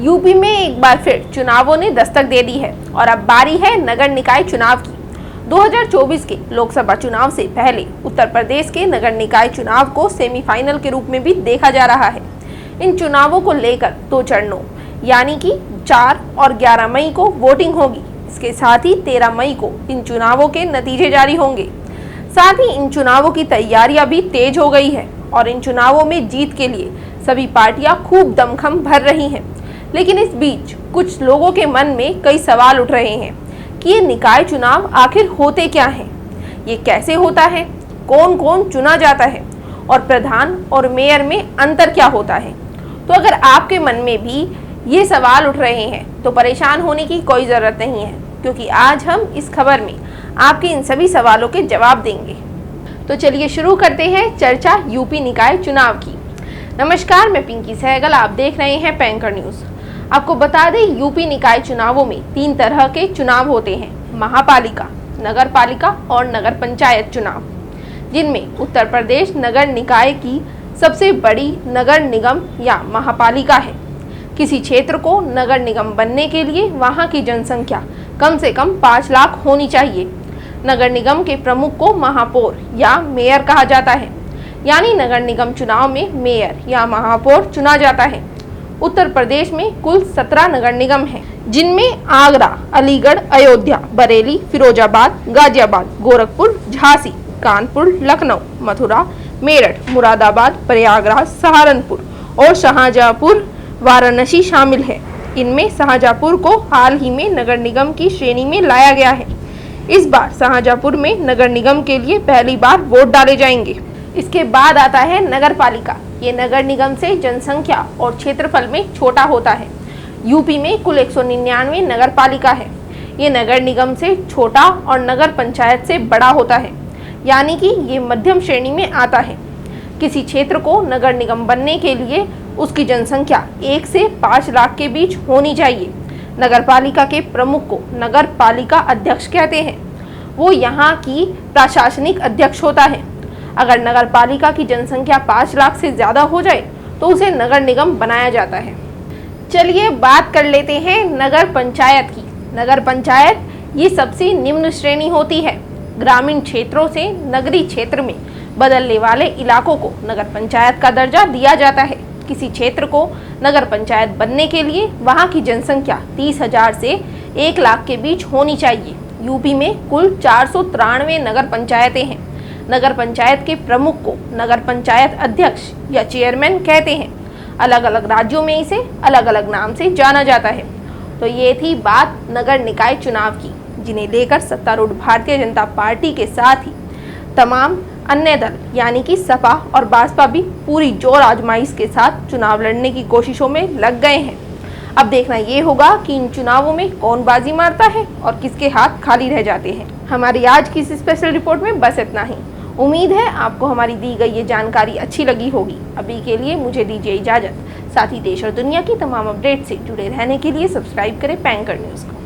UP में एक बार फिर चुनावों ने दस्तक दे दी है और अब बारी है नगर निकाय चुनाव की। 2024 के लोकसभा चुनाव से पहले उत्तर प्रदेश के नगर निकाय चुनाव को सेमीफाइनल के रूप में भी देखा जा रहा है। इन चुनावों को लेकर 2 चरणों यानी कि 4 और 11 मई को वोटिंग होगी। इसके साथ ही 13 मई को इन चुनावों के नतीजे जारी होंगे। साथ ही इन चुनावों की तैयारियां भी तेज हो गई है और इन चुनावों में जीत के लिए सभी पार्टियां खूब दमखम भर रही हैं। लेकिन इस बीच कुछ लोगों के मन में कई सवाल उठ रहे हैं कि ये निकाय चुनाव आखिर होते क्या हैं, ये कैसे होता है, कौन कौन चुना जाता है और प्रधान और मेयर में अंतर क्या होता है। तो अगर आपके मन में भी ये सवाल उठ रहे हैं तो परेशान होने की कोई ज़रूरत नहीं है, क्योंकि आज हम इस खबर में आपके इन सभी सवालों के जवाब देंगे। तो चलिए शुरू करते हैं चर्चा यूपी निकाय चुनाव की। नमस्कार, मैं पिंकी सहगल, आप देख रहे हैं पैंकर न्यूज़। आपको बता दें, यूपी निकाय चुनावों में 3 तरह के चुनाव होते हैं, महापालिका, नगर पालिका और नगर पंचायत चुनाव, जिनमें उत्तर प्रदेश नगर निकाय की सबसे बड़ी नगर निगम या महापालिका है। किसी क्षेत्र को नगर निगम बनने के लिए वहां की जनसंख्या कम से कम 5 लाख होनी चाहिए। नगर निगम के प्रमुख को महापौर या मेयर कहा जाता है, यानी नगर निगम चुनाव में मेयर या महापौर चुना जाता है। उत्तर प्रदेश में कुल 17 नगर निगम हैं, जिनमें आगरा, अलीगढ़, अयोध्या, बरेली, फिरोजाबाद, गाजियाबाद, गोरखपुर, झांसी, कानपुर, लखनऊ, मथुरा, मेरठ, मुरादाबाद, प्रयागराज, सहारनपुर और शाहजहांपुर, वाराणसी शामिल है। इनमें शाहजहांपुर को हाल ही में नगर निगम की श्रेणी में लाया गया है। इस बार शाहजहांपुर में नगर निगम के लिए पहली बार वोट डाले जाएंगे। इसके बाद आता है नगर पालिका। ये नगर निगम से जनसंख्या और क्षेत्रफल में छोटा होता है। यूपी में कुल 199 नगर पालिका है। ये नगर निगम से छोटा और नगर पंचायत से बड़ा होता है, यानी कि ये मध्यम श्रेणी में आता है। किसी क्षेत्र को नगर निगम बनने के लिए उसकी जनसंख्या 1 से 5 लाख के बीच होनी चाहिए। नगर पालिका के प्रमुख को नगर पालिका अध्यक्ष कहते हैं। वो यहाँ की प्रशासनिक अध्यक्ष होता है। अगर नगर पालिका की जनसंख्या 5 लाख से ज़्यादा हो जाए तो उसे नगर निगम बनाया जाता है। चलिए बात कर लेते हैं नगर पंचायत की। नगर पंचायत ये सबसे निम्न श्रेणी होती है। ग्रामीण क्षेत्रों से नगरीय क्षेत्र में बदलने वाले इलाकों को नगर पंचायत का दर्जा दिया जाता है। किसी क्षेत्र को नगर पंचायत बनने के लिए वहां की जनसंख्या 30,000 से 1 लाख के बीच होनी चाहिए। यूपी में कुल 493 नगर पंचायतें हैं। नगर पंचायत के प्रमुख को नगर पंचायत अध्यक्ष या चेयरमैन कहते हैं। अलग अलग राज्यों में इसे अलग अलग नाम से जाना जाता है। तो ये थी बात नगर निकाय चुनाव की, जिन्हें लेकर सत्तारूढ़ भारतीय जनता पार्टी के साथ ही तमाम अन्य दल यानी कि सपा और बसपा भी पूरी जोर आजमाइश के साथ चुनाव लड़ने की कोशिशों में लग गए हैं। अब देखना ये होगा कि इन चुनावों में कौन बाजी मारता है और किसके हाथ खाली रह जाते हैं। हमारी आज की इस स्पेशल रिपोर्ट में बस इतना ही। उम्मीद है आपको हमारी दी गई ये जानकारी अच्छी लगी होगी। अभी के लिए मुझे दीजिए इजाजत। साथ ही देश और दुनिया की तमाम अपडेट से जुड़े रहने के लिए सब्सक्राइब करें पैंकर न्यूज़ को।